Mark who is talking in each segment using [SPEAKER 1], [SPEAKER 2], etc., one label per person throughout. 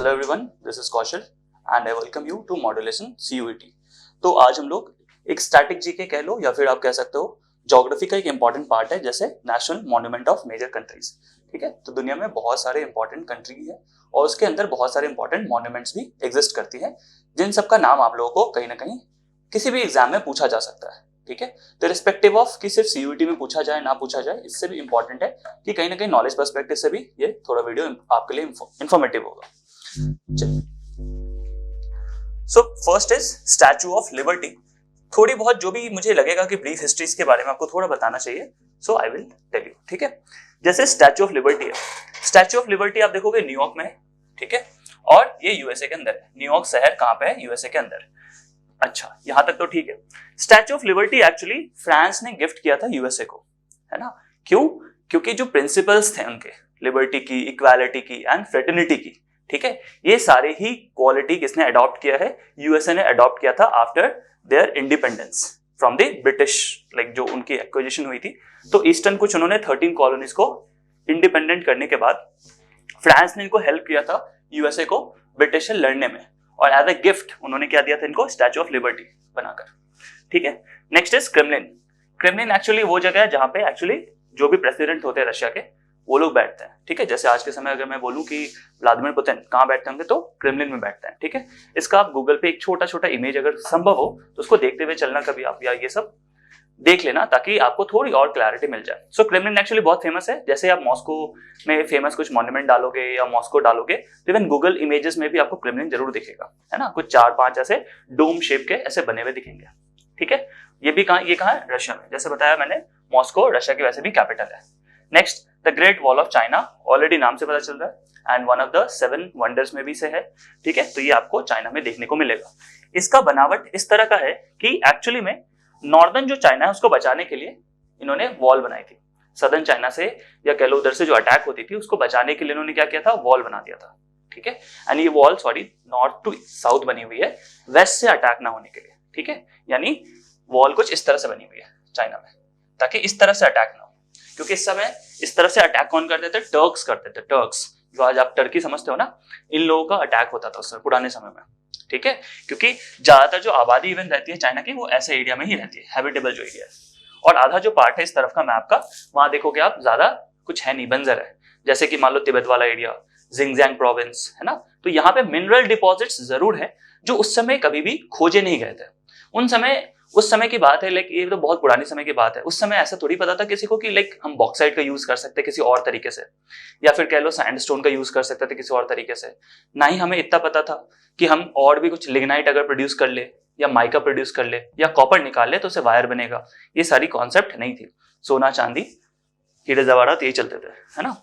[SPEAKER 1] Hello everyone, this is Kaushal and I welcome you to modulation CUET। तो आज हम लोग एक स्टैटिक जीके कह लो या फिर आप कह सकते हो ज्योग्राफी का एक इंपॉर्टेंट पार्ट है, जैसे national monument of major countries. ठीक है, तो दुनिया में बहुत सारे इंपॉर्टेंट कंट्री है और उसके अंदर बहुत सारे इंपॉर्टेंट मॉन्यूमेंट्स भी एग्जिस्ट करती है, जिन सब का नाम आप लोगों को कहीं ना कहीं किसी भी एग्जाम में पूछा जा सकता है। ठीक है, तो रिस्पेक्टिव ऑफ कि सिर्फ CUET में पूछा जाए ना पूछा जाए, इससे भी इंपॉर्टेंट है कि कहीं ना कहीं नॉलेज पर्सपेक्टिव से भी ये थोड़ा वीडियो आपके लिए इंफॉर्मेटिव होगा। So first is statue of liberty. थोड़ी बहुत जो भी मुझे लगेगा कि ब्रीफ हिस्ट्रीज के बारे में आपको थोड़ा बताना चाहिए, सो आई विल टेल यू। ठीक है, जैसे स्टैचू ऑफ लिबर्टी है, स्टैचू ऑफ लिबर्टी आप देखोगे न्यूयॉर्क में है। ठीक है, और ये यूएसए के अंदर है। न्यूयॉर्क शहर कहां पे है? यूएसए के अंदर। अच्छा, यहां तक तो ठीक है। Statue of liberty actually France ने गिफ्ट किया था यूएसए को, है ना। क्यों? क्योंकि जो प्रिंसिपल्स थे उनके, लिबर्टी की, इक्वालिटी की एंड फ्रेटर्निटी की, ठीक है, ये सारे ही क्वालिटी किसने अडॉप्ट किया है? यूएसए ने अडॉप्ट किया था after their independence from the British, like जो उनकी एक्विजिशन हुई थी। तो ईस्टर्न कुछ उन्होंने 13 कॉलोनीज को इंडिपेंडेंट करने के बाद फ्रांस ने इनको हेल्प किया था यूएसए को ब्रिटिश से लड़ने में, और एज अ गिफ्ट उन्होंने क्या दिया था इनको? स्टैचू ऑफ लिबर्टी बनाकर। ठीक है, next is Kremlin. Kremlin actually वो जगह है जहां पे एक्चुअली जो भी प्रेसिडेंट होते हैं रशिया के, वो लोग बैठते हैं। ठीक है, जैसे आज के समय अगर मैं बोलूं कि व्लादिमीर पुतिन कहां बैठते होंगे, तो क्रेमलिन में बैठते हैं। ठीक है, इसका आप गूगल पे एक छोटा छोटा इमेज अगर संभव हो तो उसको देखते हुए चलना कभी आप, या ये सब देख लेना ताकि आपको थोड़ी और क्लैरिटी मिल जाए। सो क्रेमलिन एक्चुअली बहुत फेमस है। जैसे आप मॉस्को में फेमस कुछ मॉन्यूमेंट डालोगे या मॉस्को डालोगे, तो इवन गूगल इमेजेस में भी आपको क्रेमलिन जरूर दिखेगा, है ना। कुछ 4-5 ऐसे डोम शेप के ऐसे बने हुए दिखेंगे। ठीक है, ये भी कहां? ये कहां है? रशिया में। जैसे बताया मैंने, मॉस्को रशिया की वैसे भी कैपिटल है। Next, the great wall of China, already नाम से पता चल रहा है, and one of the 7 wonders में भी से है। ठीक है, तो ये आपको चाइना में देखने को मिलेगा। इसका बनावट इस तरह का है कि एक्चुअली में नॉर्दर्न जो चाइना है उसको बचाने के लिए इन्होंने वॉल बनाई थी। सदर्न चाइना से या कह लो उधर से जो अटैक होती थी उसको बचाने के लिए इन्होंने क्या किया था? वॉल बना दिया था। ठीक है, एंड ये वॉल नॉर्थ टू साउथ बनी हुई है, वेस्ट से अटैक ना होने के लिए। ठीक है, यानी वॉल कुछ इस तरह से बनी हुई है चाइना में, ताकि इस तरह से अटैक ना हो। क्योंकि इस समय इस तरह से अटैक कौन करते थे? टर्क्स करते थे। टर्क्स जो आज आप टर्की समझते हो ना, इन लोगों का अटैक होता था उस समय, पुराने समय में। ठीक है, क्योंकि ज्यादातर जो आबादी इवन रहती है चाइना की, वो ऐसे एरिया में ही रहती है, हैबिटेबल जो एरिया है। और आधा जो पार्ट है इस तरफ का मैप का, वहां देखोगे आप ज्यादा कुछ है नहीं, बंजर है। जैसे कि मान लो तिब्बत वाला एरिया, जिंगजियांग प्रोविंस, है ना। तो यहाँ पे मिनरल डिपॉजिट्स जरूर है जो उस समय कभी भी खोजे नहीं गए थे। उस समय की बात है, लाइक ये तो बहुत पुरानी समय की बात है। उस समय ऐसा थोड़ी पता था किसी को कि लाइक हम बॉक्साइट का यूज कर सकते हैं किसी और तरीके से, या फिर कह लो सैंडस्टोन का यूज कर सकते थे किसी और तरीके से। ना ही हमें इतना पता था कि हम और भी कुछ लिग्नाइट अगर प्रोड्यूस कर ले, या माइका प्रोड्यूस कर ले, या कॉपर निकाल ले तो उसे वायर बनेगा। ये सारी कॉन्सेप्ट नहीं थी। सोना चांदी हीरे जवाहरात यही चलते थे, है ना।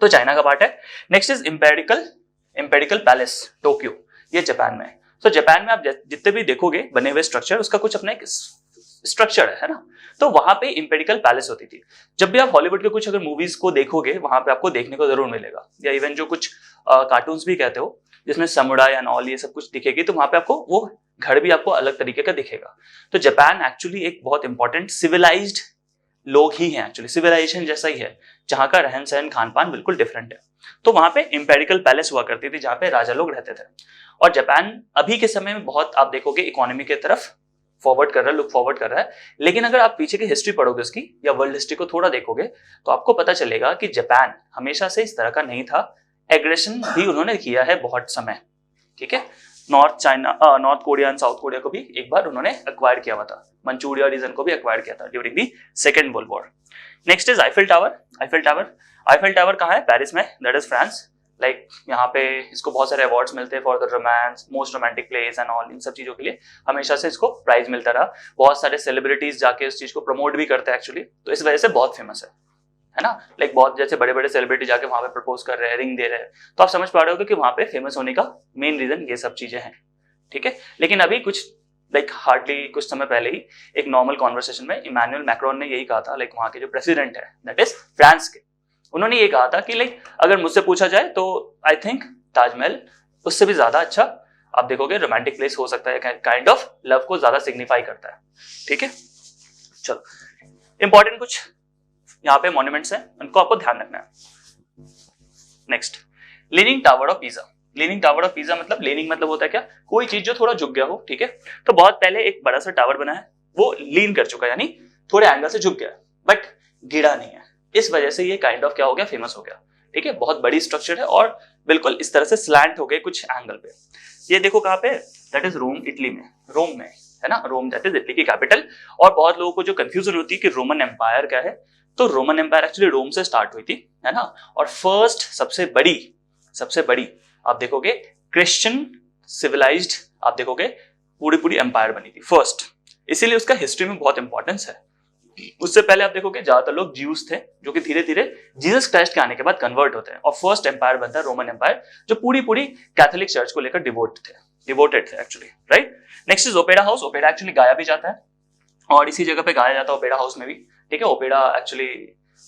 [SPEAKER 1] तो चाइना का पार्ट है। Next is empirical palace, Tokyo, ये जापान में है। तो जापान में आप जितने भी देखोगे बने हुए स्ट्रक्चर, उसका कुछ अपना एक स्ट्रक्चर है ना। तो वहां पे इम्पेरिकल पैलेस होती थी। जब भी आप हॉलीवुड के कुछ अगर मूवीज को देखोगे, वहां पे आपको देखने को जरूर मिलेगा, या इवन जो कुछ कार्टून्स भी कहते हो जिसमें समुराई एंड ऑल ये सब कुछ दिखेगी, तो वहां पे आपको वो घर भी आपको अलग तरीके का दिखेगा। तो जापान एक्चुअली एक बहुत इंपॉर्टेंट सिविलाइज्ड लोग ही हैं, एक्चुअली सिविलाइजेशन जैसा ही है, जहां का रहन सहन खान पान बिल्कुल डिफरेंट है। तो वहां पे इम्पेरिकल पैलेस हुआ करती थी जहां पे राजा लोग रहते थे। और जापान अभी के समय में बहुत आप देखोगे इकोनॉमी की तरफ लुक फॉरवर्ड कर रहा है। लेकिन अगर आप पीछे की हिस्ट्री पढ़ोगे उसकी, या वर्ल्ड हिस्ट्री को थोड़ा देखोगे, तो आपको पता चलेगा कि जापान हमेशा से इस तरह का नहीं था। एग्रेशन भी उन्होंने किया है बहुत समय। ठीक है, north Korea and south Korea को भी एक बार उन्होंने एक्वायर किया हुआ था। मंचूरिया रीजन को भी एक्वायर किया था during the second world war. Next is Eiffel tower. Eiffel tower कहाँ है? पेरिस में, दैट इज फ्रांस। लाइक यहाँ पे इसको बहुत सारे अवार्ड्स मिलते हैं for the romance, most romantic place and all, इन सब चीजों के लिए हमेशा से इसको प्राइज मिलता रहा। बहुत सारे सेलिब्रिटीज जाके इस चीज को प्रमोट भी करते हैं एक्चुअली, तो इस वजह से बहुत फेमस है ना। लाइक बहुत जैसे बड़े बड़े सेलिब्रिटी जाके वहां पे प्रपोज कर रहे हैं, रिंग दे रहे हैं, तो आप समझ पा रहे हो कि वहां पे फेमस होने का मेन रीजन ये सब चीजें हैं। ठीक है, लेकिन अभी कुछ लाइक हार्डली कुछ समय पहले ही एक नॉर्मल कॉन्वर्सेशन में इमैनुअल मैक्रोन ने यही कहा था, लाइक वहां के जो प्रेसिडेंट है दैट इज फ्रांस के, उन्होंने ये कहा था कि लाइक अगर मुझसे पूछा जाए तो आई थिंक ताजमहल उससे भी ज्यादा अच्छा आप देखोगे रोमांटिक प्लेस हो सकता है, काइंड ऑफ लव को ज्यादा सिग्निफाई करता है। ठीक है, चलो इंपॉर्टेंट कुछ यहाँ पे मॉन्यूमेंट्स हैं, उनको आपको ध्यान रखना है। Next, leaning tower of Pisa. Leaning tower of Pisa मतलब लीनिंग मतलब होता है क्या, कोई चीज जो थोड़ा झुक गया हो, ठीक है। तो बहुत पहले एक बड़ा सा टावर बना है, वो लीन कर चुका है, यानी थोड़े एंगल से झुक गया, बट गिरा नहीं है। इस वजह से ये काइंड ऑफ क्या हो गया, फेमस हो गया, ठीक है। बहुत बड़ी स्ट्रक्चर है और बिल्कुल इस तरह से स्लैंट हो गए कुछ एंगल पे। ये देखो कहाँ पे, दैट इज रोम, इटली में, रोम में है ना, रोम दैट इज इटली की कैपिटल। और बहुत लोगों को जो कंफ्यूजन होती है कि रोमन एम्पायर क्या है, तो रोमन एम्पायर एक्चुअली रोम से स्टार्ट हुई थी, है ना। और फर्स्ट सबसे बड़ी आप देखोगे क्रिश्चियन सिविलाइज्ड, आप देखोगे पूरी पूरी एम्पायर बनी थी फर्स्ट, इसीलिए उसका हिस्ट्री में बहुत इंपॉर्टेंस है। उससे पहले आप देखोगे ज्यादातर लोग ज्यूस थे, जो कि धीरे धीरे जीसस क्राइस्ट के आने के बाद कन्वर्ट होते हैं, और फर्स्ट एम्पायर बनता है रोमन एम्पायर, जो पूरी पूरी कैथोलिक चर्च को लेकर डिवोटेड थे actually, right. Next is opera house. Opera actually गाया भी जाता है और इसी जगह पे गाया जाता है ओपेरा हाउस में भी, ठीक है। ओपेरा एक्चुअली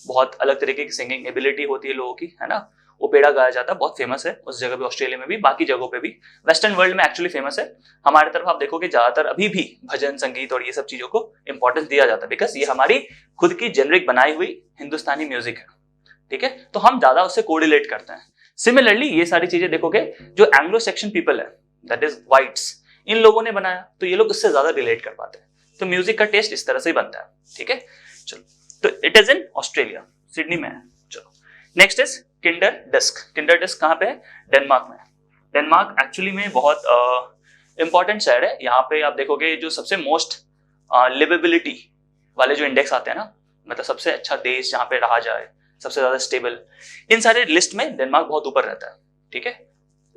[SPEAKER 1] बहुत अलग तरीके की सिंगिंग एबिलिटी होती है लोगों की, है ना। ओपेरा गाया जाता है, बहुत फेमस है उस जगह पे, ऑस्ट्रेलिया में भी, बाकी जगहों पे भी, वेस्टर्न वर्ल्ड में एक्चुअली फेमस है। हमारे तरफ आप देखोगे ज्यादातर अभी भी भजन संगीत और ये सब चीजों को इंपॉर्टेंस दिया जाता है, बिकॉज ये हमारी खुद की जेनरिक बनाई हुई हिंदुस्तानी म्यूजिक है, ठीक है। तो हम ज्यादा उससे कोरिलेट करते हैं। सिमिलरली ये सारी चीजें देखोगे जो एंग्लो सेक्शन पीपल है, दैट इज व्हाइट्स, इन लोगों ने बनाया, तो ये लोग उससे ज्यादा रिलेट कर पाते हैं। तो म्यूजिक का टेस्ट इस तरह से ही बनता है, ठीक है। चलो, तो it is in Australia, Sydney में है। चलो, next is Kinderdijk. Kinderdijk कहाँ पे है, डेनमार्क में। डेनमार्क एक्चुअली में बहुत इंपॉर्टेंट शहर है। यहाँ पे आप देखोगे जो सबसे मोस्ट लिवेबिलिटी वाले जो इंडेक्स आते हैं ना, मतलब सबसे अच्छा देश जहाँ पे रहा जाए, सबसे ज्यादा स्टेबल, इन सारे लिस्ट में डेनमार्क बहुत ऊपर रहता है, ठीक है।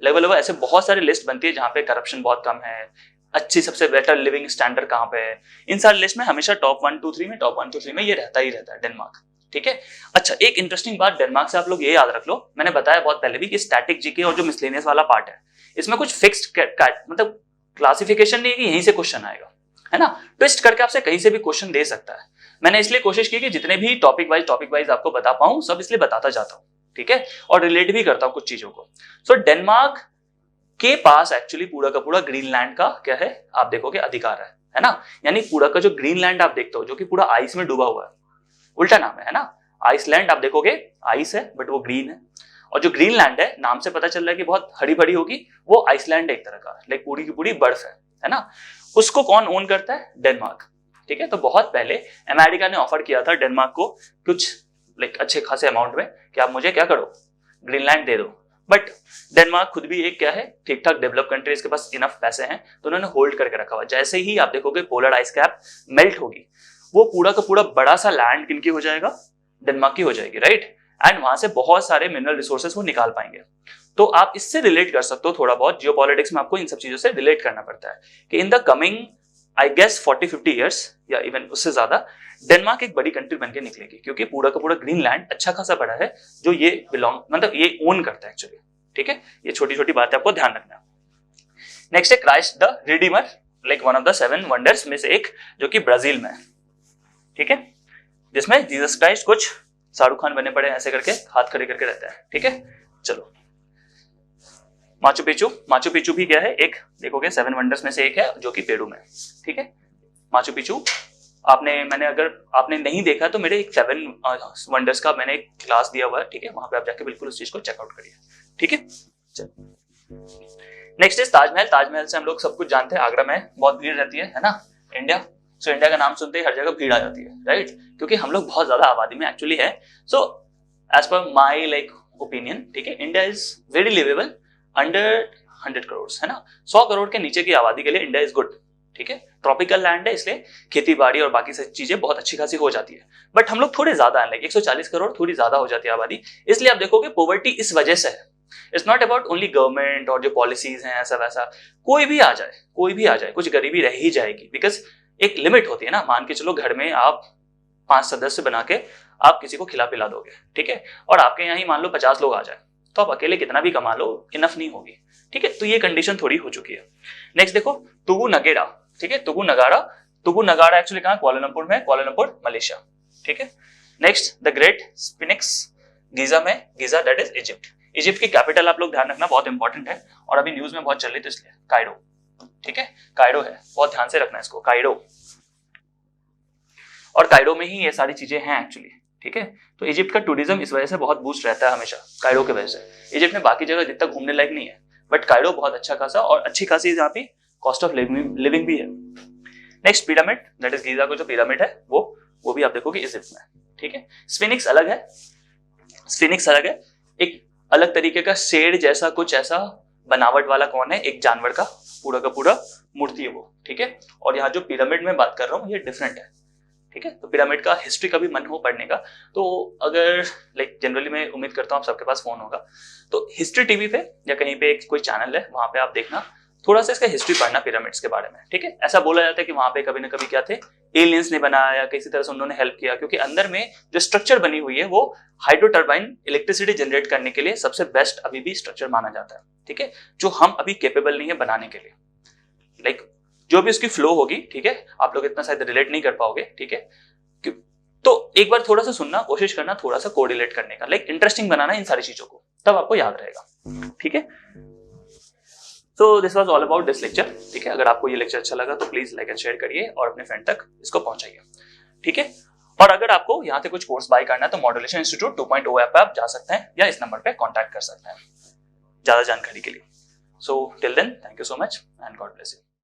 [SPEAKER 1] लेवल ऐसे बहुत सारी लिस्ट बनती है जहाँ पे करप्शन बहुत कम है, अच्छी सबसे बेटर लिविंग स्टैंडर्ड कहाँ पे है, इन सारी लिस्ट में हमेशा टॉप 1 2 3 में ये रहता ही रहता है डेनमार्क, ठीक है। अच्छा, एक इंटरेस्टिंग बात डेनमार्क से आप लोग ये याद रख लो, मैंने बताया बहुत पहले भी कि स्टैटिक जीके और जो मिसलेनियस वाला पार्ट है, इसमें कुछ फिक्स्ड मतलब क्लासिफिकेशन नहीं है कि यहीं से क्वेश्चन आएगा, है ना। ट्विस्ट करके आपसे कहीं से भी क्वेश्चन दे सकता है। मैंने इसलिए कोशिश की कि जितने भी टॉपिक वाइज आपको बता पाऊं, सब इसलिए बताता जाता हूं, ठीक है, और रिलेट भी करता हूं कुछ चीजों को। सो डेनमार्क के पास एक्चुअली पूरा का पूरा ग्रीनलैंड का क्या है, आप देखोगे अधिकार है ना। यानी पूरा का जो ग्रीनलैंड आप देखते हो, जो कि पूरा आइस में डूबा हुआ है, उल्टा नाम है ना। आइसलैंड आप देखोगे आइस है बट वो ग्रीन है, और जो ग्रीनलैंड है नाम से पता चल रहा है कि बहुत हरी भरी होगी, वो आइसलैंड है एक तरह का, लाइक पूरी की पूरी बर्फ है ना। उसको कौन ओन करता है, डेनमार्क, ठीक है। तो बहुत पहले अमेरिका ने ऑफर किया था डेनमार्क को कुछ लाइक अच्छे खासे अमाउंट में कि आप मुझे क्या करो, ग्रीनलैंड दे दो, बट डेनमार्क खुद भी एक क्या है, ठीक ठाक डेवलप कंट्री, इसके पास इनफ पैसे हैं, तो उन्होंने होल्ड करके रखा हुआ। जैसे ही आप देखोगे पोलर आइस कैप मेल्ट होगी, वो पूरा का पूरा बड़ा सा लैंड किनकी हो जाएगा, डेनमार्क की हो जाएगी, राइट। एंड वहां से बहुत सारे मिनरल रिसोर्सेस वो निकाल पाएंगे। तो आप इससे रिलेट कर सकते हो थोड़ा बहुत, जियोपॉलिटिक्स में आपको इन सब चीजों से रिलेट करना पड़ता है कि in the coming I guess 40-50 years या इवन उससे ज्यादा डेनमार्क एक बड़ी कंट्री बनके निकलेगी, क्योंकि पूरा का पूरा ग्रीनलैंड अच्छा खासा बड़ा है जो ये मतलब ये ओन करता है एक्चुअली, ठीक है। ये छोटी छोटी बातें आपको ध्यान रखना है। नेक्स्ट है Christ the Redeemer, like one of the 7 wonders में से एक, जो कि ब्राजील में है, ठीक है, जिसमें जीसस क्राइस्ट कुछ शाहरुख खान बने पड़े ऐसे करके हाथ खड़े करके रहते हैं, ठीक है। चलो, माचू पिचू भी क्या है, एक देखोगे 7 वंडर्स में से एक है, जो कि पेरू में, ठीक है। माचू पिचू मैंने अगर आपने नहीं देखा तो मेरे एक 7 वंडर्स का मैंने एक क्लास दिया हुआ है, ठीक है, वहां पे आप जाके बिल्कुल उस चीज को चेकआउट करिए, ठीक है। Next is Taj Mahal. ताजमहल से हम लोग सब कुछ जानते हैं, आगरा में बहुत भीड़ रहती है ना, इंडिया। सो इंडिया का नाम सुनते ही हर जगह भीड़ आ जाती है, राइट, क्योंकि हम लोग बहुत ज्यादा आबादी में एक्चुअली है। So as per my like opinion, ठीक है, India is very livable under 100 crore, है ना। 100 करोड़ के नीचे की आबादी के लिए इंडिया इज गुड, ठीक है। ट्रॉपिकल लैंड है, इसलिए खेती बाड़ी और बाकी सारी चीजें बहुत अच्छी खासी हो जाती है, बट हम लोग थोड़े ज्यादा है, लाइक 140 करोड़ थोड़ी ज्यादा हो जाती है आबादी, इसलिए आप देखोगे पॉवर्टी इस वजह से है। It's not about only government और जो पॉलिसीज हैं ऐसा वैसा, कोई भी आ जाए कुछ गरीबी रह ही जाएगी, बिकॉज एक लिमिट होती है ना। मान के चलो घर में आप 5 सदस्य बना के आप किसी को खिला पिला दोगे, ठीक है, और आपके यहाँ ही मान लो 50 लोग आ जाए, तो आप अकेले कितना भी कमा लो इनफ नहीं होगी, ठीक है। तो ये कंडीशन थोड़ी हो चुकी है। नेक्स्ट देखो तुगु नगेरा, ठीक है, तुगु नगारा एक्चुअली कहाँ, कुआलालंपुर में, कुआलालंपुर मलेशिया, ठीक है। नेक्स्ट द ग्रेट स्फिनिक्स गीजा में, Giza that is Egypt. Egypt की कैपिटल आप लोग ध्यान रखना, बहुत इंपॉर्टेंट है और अभी न्यूज में बहुत चल रही, तो इसलिए कायरो, ठीक है, कायरो है, बहुत ध्यान से रखना इसको, कायरो। और कायरो में ही ये सारी चीजें हैं एक्चुअली, ठीक है। तो इजिप्ट का टूरिज्म इस वजह से बहुत बूस्ट रहता है हमेशा, कायरो की वजह से। इजिप्ट में बाकी जगह जितना घूमने लायक नहीं है, बट कायरो बहुत अच्छा खासा और अच्छी खासी यहाँ पे कॉस्ट ऑफ लिविंग भी है। Next pyramid, that is Giza का जो पिरामिड है वो भी आप देखोगे इजिप्ट में, ठीक है। स्फिनिक्स अलग है, स्फिनिक्स अलग है, एक अलग तरीके का शेर जैसा कुछ ऐसा बनावट वाला कौन है, एक जानवर का पूरा मूर्ति है वो, ठीक है। और यहाँ जो पिरामिड में बात कर रहा हूँ ये डिफरेंट है, ठीक है। तो पिरामिड का हिस्ट्री का भी मन हो पढ़ने का, तो अगर लाइक जनरली मैं उम्मीद करता हूँ आप सबके पास फोन होगा, तो हिस्ट्री टीवी पे या कहीं पे एक कोई चैनल है वहां पे आप देखना, थोड़ा सा इसका हिस्ट्री पढ़ना पिरामिड्स के बारे में, ठीक है। ऐसा बोला जाता है कि वहां पे कभी ना कभी क्या थे, एलियंस ने बनाया या किसी तरह से उन्होंने हेल्प किया, क्योंकि अंदर में जो स्ट्रक्चर बनी हुई है वो हाइड्रो टर्बाइन इलेक्ट्रिसिटी जनरेट करने के लिए सबसे बेस्ट अभी भी स्ट्रक्चर माना जाता है, ठीक है, जो हम अभी केपेबल नहीं है बनाने के लिए। लाइक जो भी उसकी फ्लो होगी, ठीक है, आप लोग इतना शायद रिलेट नहीं कर पाओगे, ठीक है। तो एक बार थोड़ा सा सुनना, कोशिश करना थोड़ा सा कोरिलेट करने का, लाइक इंटरेस्टिंग बनाना इन सारी चीजों को, तब आपको याद रहेगा, ठीक है। So this was all about this lecture, ठीक है। अगर आपको ये लेक्चर अच्छा लगा तो प्लीज लाइक एंड शेयर करिए और अपने फ्रेंड तक इसको पहुंचाइए, ठीक है। और अगर आपको यहाँ से कुछ कोर्स बाय करना है तो मॉड्यूलेशन इंस्टीट्यूट 2.0 ऐप पे आप जा सकते हैं या इस नंबर पे कांटेक्ट कर सकते हैं ज्यादा जानकारी के लिए। So till then, thank you so much and God bless you.